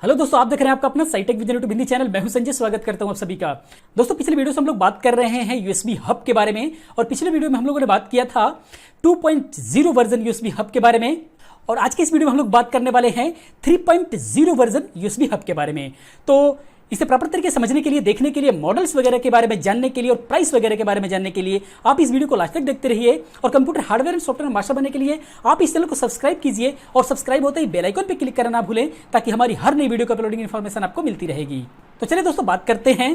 Hello दोस्तों, आप देख रहे हैं आपका अपना Scitech with YouTube Hindi channel. मैं हूं संजय, स्वागत करता हूं आप सभी का। दोस्तों, पिछले वीडियो से हम लोग बात कर रहे हैं यूएसबी हब के बारे में, और पिछले वीडियो में हम लोगों ने बात किया था 2.0 वर्जन यूएसबी हब के बारे में, और आज के इस वीडियो में हम लोग बात करने वाले हैं 3.0 वर्जन यूएसबी हब के बारे में। तो इसे प्रॉपर तरीके से समझने के लिए, देखने के लिए, मॉडल्स वगैरह के बारे में जानने के लिए और प्राइस वगैरह के बारे में जानने के लिए आप इस वीडियो को लास्ट तक देखते रहिए। और computer hardware and software master बनने के लिए आप इस चैनल को सब्सक्राइब कीजिए, और सब्सक्राइब होते ही बेल आइकन पे क्लिक करना ना भूलें, ताकि हमारी हर नई वीडियो का अपलोडिंग इन्फॉर्मेशन आपको मिलती रहेगी। तो चलिए दोस्तों, बात करते हैं।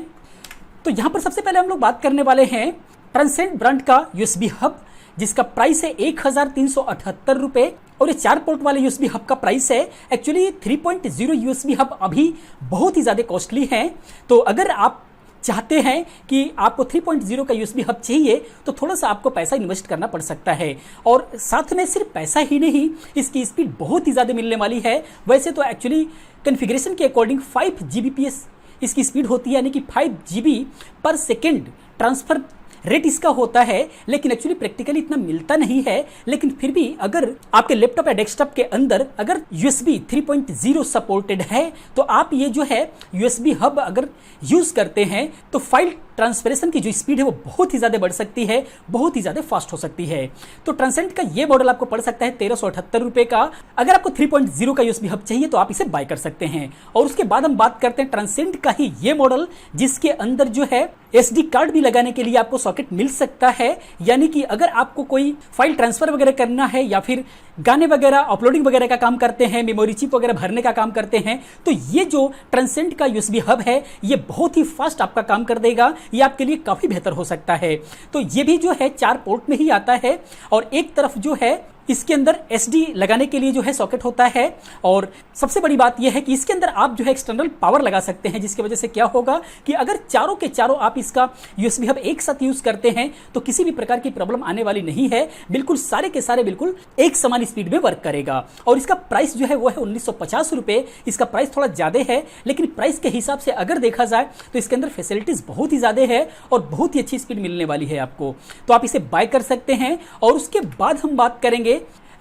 तो यहाँ पर सबसे पहले हम लोग बात करने वाले हैं ट्रांसेंड ब्रांड का यूएसबी हब, जिसका प्राइस है 1378 रुपए, और ये 4 पोर्ट वाले यूएसबी हब का प्राइस है। एक्चुअली 3.0 यूएसबी हब अभी बहुत ही ज्यादा कॉस्टली है, तो अगर आप चाहते हैं कि आपको 3.0 का यूएसबी हब चाहिए तो थोड़ा सा आपको पैसा इन्वेस्ट करना पड़ सकता है। और साथ में सिर्फ पैसा ही नहीं, इसकी स्पीड बहुत ही ज़्यादा मिलने वाली है। वैसे तो एक्चुअली कॉन्फ़िगरेशन के अकॉर्डिंग 5 Gbps इसकी स्पीड होती है, यानी कि 5 GB पर सेकेंड ट्रांसफर रेट इसका होता है, लेकिन एक्चुअली प्रैक्टिकली इतना मिलता नहीं है। लेकिन फिर भी अगर आपके लैपटॉप या डेस्कटॉप के अंदर अगर USB 3.0 सपोर्टेड है, तो आप ये जो है USB हब अगर यूज करते हैं तो फाइल ट्रांसफरेशन की जो स्पीड है वो बहुत ही ज़्यादा बढ़ सकती है, बहुत ही ज़्यादा फास्ट हो सकती है। तो ट्रांसेंड का ये मॉडल आपको पड़ सकता है 1378 रुपये का। अगर आपको 3.0 का यूएसबी हब चाहिए तो आप इसे बाय कर सकते हैं। और उसके बाद हम बात करते हैं ट्रांसेंड का ही ये मॉडल, जिसके अंदर जो है SD कार्ड भी लगाने के लिए आपको सॉकेट मिल सकता है। यानी कि अगर आपको कोई फाइल ट्रांसफर वगैरह करना है, या फिर गाने वगैरह अपलोडिंग वगैरह का काम करते हैं, मेमोरी चिप वगैरह भरने का काम करते हैं, तो ये जो ट्रांसेंड का यूएसबी हब है ये बहुत ही फास्ट आपका काम कर देगा। ये आपके लिए काफी बेहतर हो सकता है। तो ये भी जो है 4 पोर्ट में ही आता है, और एक तरफ जो है इसके अंदर SD लगाने के लिए जो है सॉकेट होता है। और सबसे बड़ी बात यह है कि इसके अंदर आप जो है एक्सटर्नल पावर लगा सकते हैं, जिसकी वजह से क्या होगा कि अगर चारों के चारों आप इसका यूएसबी हब एक साथ यूज करते हैं तो किसी भी प्रकार की प्रॉब्लम आने वाली नहीं है। बिल्कुल सारे के सारे बिल्कुल एक समान स्पीड में वर्क करेगा। और इसका प्राइस जो है वो है 1950 रुपये। इसका प्राइस थोड़ा ज्यादा है, लेकिन प्राइस के हिसाब से अगर देखा जाए तो इसके अंदर फैसिलिटीज बहुत ही ज्यादा है और बहुत ही अच्छी स्पीड मिलने वाली है आपको। तो आप इसे बाय कर सकते हैं। और उसके बाद हम बात करेंगे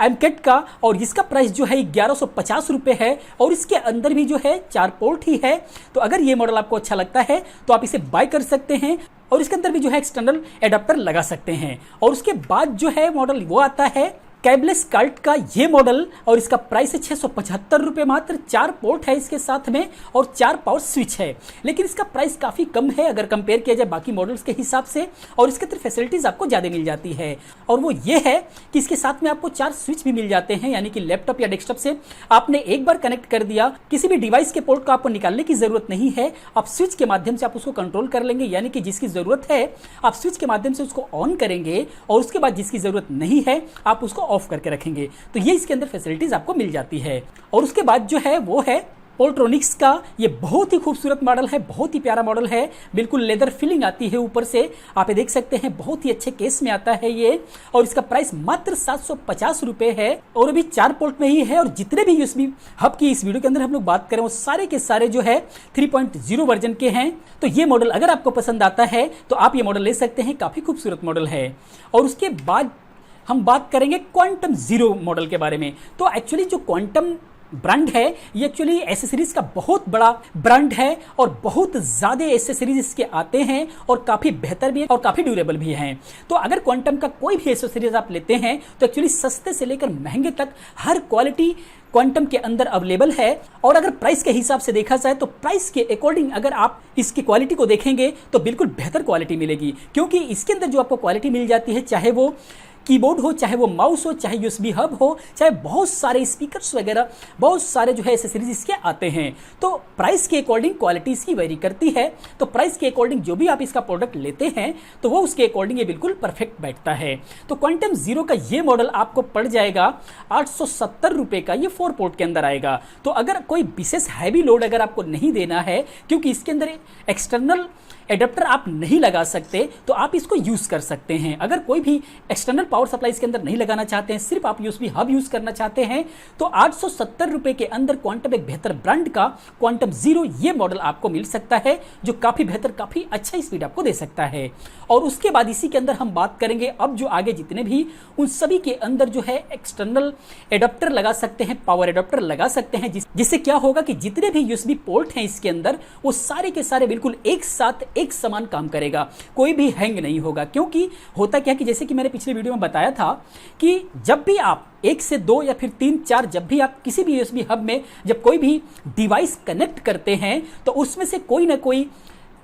एमकेट का, और इसका प्राइस जो है 1150 रुपये है, और इसके अंदर भी जो है 4 पोर्ट ही है। तो अगर ये मॉडल आपको अच्छा लगता है तो आप इसे बाय कर सकते हैं, और इसके अंदर भी जो है एक्सटर्नल एडाप्टर लगा सकते हैं। और उसके बाद जो है मॉडल वो आता है कैबलेस कार्ड का ये मॉडल, और इसका प्राइस है 675 रुपये मात्र। 4 पोर्ट है इसके साथ में, और 4 पावर स्विच है, लेकिन इसका प्राइस काफी कम है अगर कंपेयर किया जाए बाकी मॉडल्स के हिसाब से। और इसके अंदर फैसिलिटीज आपको ज्यादा मिल जाती है, और वो ये है कि इसके साथ में आपको 4 स्विच भी मिल जाते हैं। यानी कि लैपटॉप या डेस्कटॉप से आपने एक बार कनेक्ट कर दिया, किसी भी डिवाइस के पोर्ट को आपको निकालने की जरूरत नहीं है। आप स्विच के माध्यम से आप उसको कंट्रोल कर लेंगे, यानी कि जिसकी जरूरत है आप स्विच के माध्यम से उसको ऑन करेंगे, और उसके बाद जिसकी जरूरत नहीं है आप उसको ऑफ करके रखेंगे। तो ये इसके अंदर फैसिलिटीज आपको मिल जाती है। और उसके बाद जो है वो है पोल्ट्रॉनिक्स का। ये बहुत ही खूबसूरत मॉडल है, बहुत ही प्यारा मॉडल है। बिल्कुल लेदर फीलिंग आती है ऊपर से, आप ये देख सकते हैं, बहुत ही अच्छे केस में आता है ये। और इसका प्राइस मात्र 750 रुपये है, और अभी 4 पोर्ट में ही है। और जितने भी यूएसबी हब की इस वीडियो के अंदर हम लोग बात करें वो सारे के सारे जो है 3.0 वर्जन के हैं। तो ये मॉडल अगर आपको पसंद आता है तो आप ये मॉडल ले सकते हैं, काफी खूबसूरत मॉडल है। और उसके बाद हम बात करेंगे क्वांटम जीरो मॉडल के बारे में। तो एक्चुअली जो क्वांटम ब्रांड है ये एक्चुअली एसेसरीज का बहुत बड़ा ब्रांड है, और बहुत ज्यादा एसेसरीज इसके आते हैं, और काफी बेहतर भी है और काफी ड्यूरेबल भी हैं। तो अगर क्वांटम का कोई भी एसेसरीज आप लेते हैं तो एक्चुअली सस्ते से लेकर महंगे तक हर क्वालिटी क्वांटम के अंदर अवेलेबल है। और अगर प्राइस के हिसाब से देखा जाए तो प्राइस के अकॉर्डिंग अगर आप इसकी क्वालिटी को देखेंगे तो बिल्कुल बेहतर क्वालिटी मिलेगी, क्योंकि इसके अंदर जो आपको क्वालिटी मिल जाती है, चाहे वो कीबोर्ड हो, चाहे वो माउस हो, चाहे यूएसबी हब हो, चाहे बहुत सारे स्पीकर्स वगैरह, बहुत सारे जो है एसेसरीज इसके आते हैं। तो प्राइस के अकॉर्डिंग क्वालिटी इसकी वेरी करती है। तो प्राइस के अकॉर्डिंग जो भी आप इसका प्रोडक्ट लेते हैं तो वो उसके अकॉर्डिंग ये बिल्कुल परफेक्ट बैठता है। तो क्वांटम जीरो का ये मॉडल आपको पड़ जाएगा 870 रुपये का। ये 4 पोर्ट के अंदर आएगा। तो अगर कोई विशेष हैवी लोड अगर आपको नहीं देना है, क्योंकि इसके अंदर एक्सटर्नल एडाप्टर आप नहीं लगा सकते तो आप इसको यूज कर सकते हैं। अगर कोई भी एक्सटर्नल पावर सप्लाई इसके अंदर नहीं लगाना चाहते हैं, सिर्फ आप यूएसबी हब यूज करना चाहते हैं, तो 870 रुपए के अंदर क्वांटम एक बेहतर ब्रांड का क्वांटम जीरो ये मॉडल आपको मिल सकता है, जो काफी बेहतर, काफी अच्छा स्पीड आपको दे सकता है। और उसके बाद इसी के अंदर हम बात करेंगे अब जो आगे जितने भी, उन सभी के अंदर जो है एक्सटर्नल एडाप्टर लगा सकते हैं, पावर एडाप्टर लगा सकते हैं, जिससे क्या होगा कि जितने भी यूएसबी पोर्ट हैं इसके अंदर, वो सारे के सारे बिल्कुल एक साथ एक समान काम करेगा, कोई भी हैंग नहीं होगा। क्योंकि होता क्या कि जैसे कि मैंने पिछले वीडियो में बताया था कि जब भी आप 1 से 2 या फिर 3, 4 जब भी आप किसी भी यूएसबी हब में जब कोई भी डिवाइस कनेक्ट करते हैं, तो उसमें से कोई ना कोई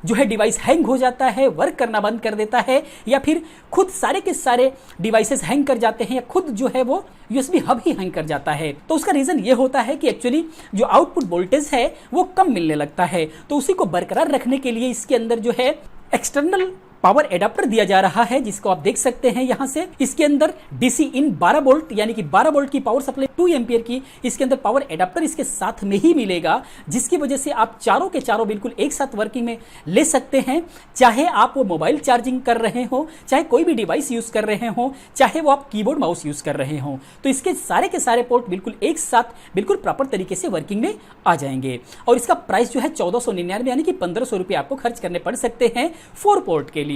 जो है डिवाइस हैंग हो जाता है, वर्क करना बंद कर देता है, या फिर खुद सारे के सारे डिवाइसेस हैंग कर जाते हैं, या खुद जो है वो यूएसबी हब ही हैंग कर जाता है। तो उसका रीजन ये होता है कि एक्चुअली जो आउटपुट वोल्टेज है वो कम मिलने लगता है। तो उसी को बरकरार रखने के लिए इसके अंदर जो है एक्सटर्नल पावर एडाप्टर दिया जा रहा है, जिसको आप देख सकते हैं यहां से। इसके अंदर डीसी इन 12 वोल्ट यानी कि 12 वोल्ट की पावर सप्लाई 2 एम्पियर की इसके अंदर पावर एडाप्टर इसके साथ में ही मिलेगा, जिसकी वजह से आप चारों के चारों बिल्कुल एक साथ वर्किंग में ले सकते हैं। चाहे आप वो मोबाइल चार्जिंग कर रहे हो, चाहे कोई भी डिवाइस यूज कर रहे हो, चाहे वो आप कीबोर्ड माउस यूज कर रहे हो, तो इसके सारे के सारे पोर्ट बिल्कुल एक साथ बिल्कुल प्रॉपर तरीके से वर्किंग में आ जाएंगे। और इसका प्राइस जो है 1499 यानी कि 1500 रुपए आपको खर्च करने पड़ सकते हैं 4 पोर्ट के लिए।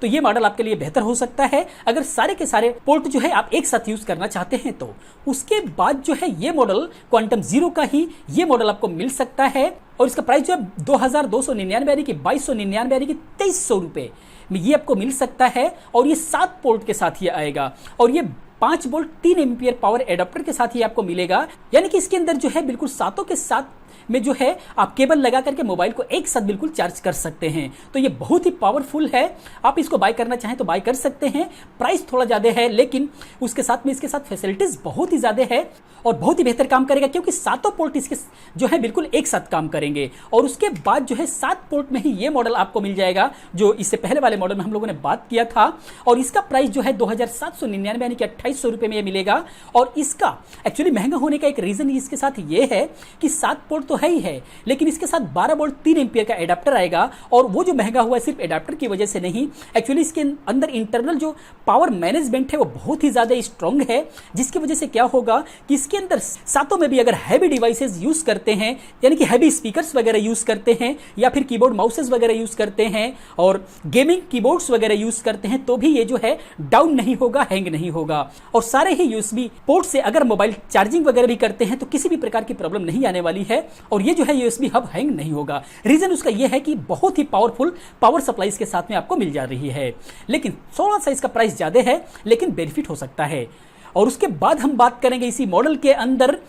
तो ये मॉडल आपके लिए बेहतर हो सकता है अगर सारे के सारे पोर्ट जो है आप एक साथ यूज करना चाहते हैं तो। उसके बाद जो है ये मॉडल क्वांटम जीरो का ही ये मॉडल आपको मिल सकता है, और इसका प्राइस जो है 2299 यानी कि 2299 यानी कि 2300 रुपए में ये आपको मिल सकता है। और ये 7 पोर्ट के साथ ये आएगा, और ये 5 वोल्ट 3 एम्पियर पावर एडाप्टर के साथ ही आपको मिलेगा, यानी कि इसके अंदर जो है बिल्कुल सातों के साथ में जो है आप केबल लगा करके मोबाइल को एक साथ बिल्कुल चार्ज कर सकते हैं। तो ये बहुत ही पावरफुल है, आप इसको बाय करना चाहें तो बाय कर सकते हैं। प्राइस थोड़ा ज़्यादा है, लेकिन उसके साथ में इसके साथ फैसिलिटीज बहुत ही ज़्यादा है और बहुत ही बेहतर काम करेगा, क्योंकि सातों पोर्ट इसके जो है बिल्कुल एक साथ काम करेंगे। और उसके बाद जो है 7 पोर्ट में ही ये मॉडल आपको मिल जाएगा, जो इससे पहले वाले मॉडल में हम लोगों ने बात किया था। और इसका प्राइस जो है 2799 यानी कि 2800 रुपये में ये मिलेगा। और इसका एक्चुअली महंगा होने का एक रीजन इसके साथ ये है कि 7 पोर्ट तो है ही है, लेकिन इसके साथ 12 वोल्ट 3 एम्पियर का एडाप्टर आएगा। और वो जो महंगा हुआ है सिर्फ एडाप्टर की वजह से नहीं, एक्चुअली इसके अंदर इंटरनल जो पावर मैनेजमेंट है वो बहुत ही ज्यादा स्ट्रांग है, जिसकी वजह से क्या होगा कि इसके अंदर सातों में भी अगर हैवी डिवाइसेस यूज करते हैं, यानी कि हैवी स्पीकर्स वगैरह यूज करते हैं, या फिर कीबोर्ड माउसेस वगैरह यूज करते हैं, और गेमिंग कीबोर्ड्स वगैरह यूज करते हैं, तो भी ये जो है डाउन नहीं होगा, हैंग नहीं होगा। और सारे ही यूएसबी पोर्ट से अगर मोबाइल चार्जिंग वगैरह भी करते हैं तो किसी भी प्रकार की प्रॉब्लम नहीं आने वाली है, और ये जो है यूएसबी हब हैंग नहीं होगा। रीजन उसका ये है कि बहुत ही पावरफुल पावर सप्लाई के साथ में आपको मिल जा रही है, लेकिन थोड़ा सा इसका प्राइस ज्यादा है, लेकिन बेनिफिट हो सकता है। और उसके बाद हम बात करेंगे इसी मॉडल के अंदर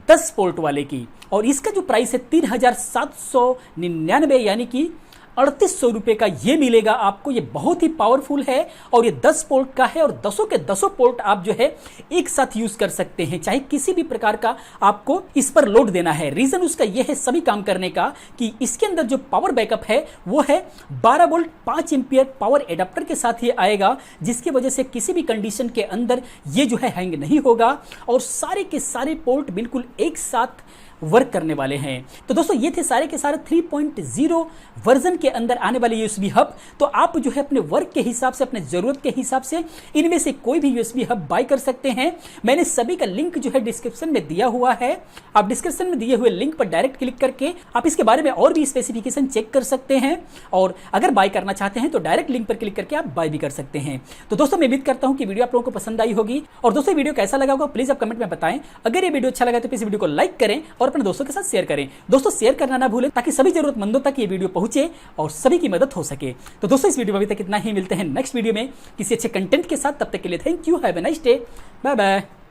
10 पोर्ट वाले की, और इसका जो प्राइस है 3799 यानी कि 3800 रुपए का ये मिलेगा आपको। ये बहुत ही पावरफुल है और ये 10 पोर्ट का है, और 10 के 10 पोर्ट आप जो है एक साथ यूज कर सकते हैं, चाहे किसी भी प्रकार का आपको इस पर लोड देना है। रीजन उसका ये है सभी काम करने का कि इसके अंदर जो पावर बैकअप है वो है 12 वोल्ट 5 एम्पियर पावर एडाप्टर के साथ ये आएगा, जिसकी वजह से किसी भी कंडीशन के अंदर ये जो है हैंग नहीं होगा, और सारे के सारे पोर्ट बिल्कुल एक साथ वर्क करने वाले हैं। तो दोस्तों ये थे सारे के सारे 3.0 वर्जन के अंदर आने वाले यूएसबी हब। तो आप जो है अपने वर्क के हिसाब से, अपने जरूरत के हिसाब से इनमें से कोई भी यूएसबी हब बाय कर सकते हैं। मैंने सभी का लिंक जो है डिस्क्रिप्शन में दिया हुआ है, आप डिस्क्रिप्शन में दिए हुए लिंक पर डायरेक्ट क्लिक करके आप इसके बारे में और भी स्पेसिफिकेशन चेक कर सकते हैं, और अगर बाय करना चाहते हैं तो डायरेक्ट लिंक पर क्लिक करके आप बाय भी कर सकते हैं। तो दोस्तों मैं उम्मीद करता हूं कि वीडियो आप लोगों को पसंद आई होगी, और दोस्तों वीडियो कैसा लगा होगा प्लीज आप कमेंट में बताएं। अगर ये वीडियो अच्छा लगा तो प्लीज वीडियो को लाइक करें और अपने दोस्तों के साथ शेयर करें। दोस्तों शेयर करना ना भूलें, ताकि सभी जरूरतमंदों तक ये वीडियो पहुंचे और सभी की मदद हो सके। तो दोस्तों इस वीडियो में अभी तक इतना ही, मिलते हैं नेक्स्ट वीडियो में किसी अच्छे कंटेंट के साथ। तब तक के लिए thank you, have a nice day, bye bye.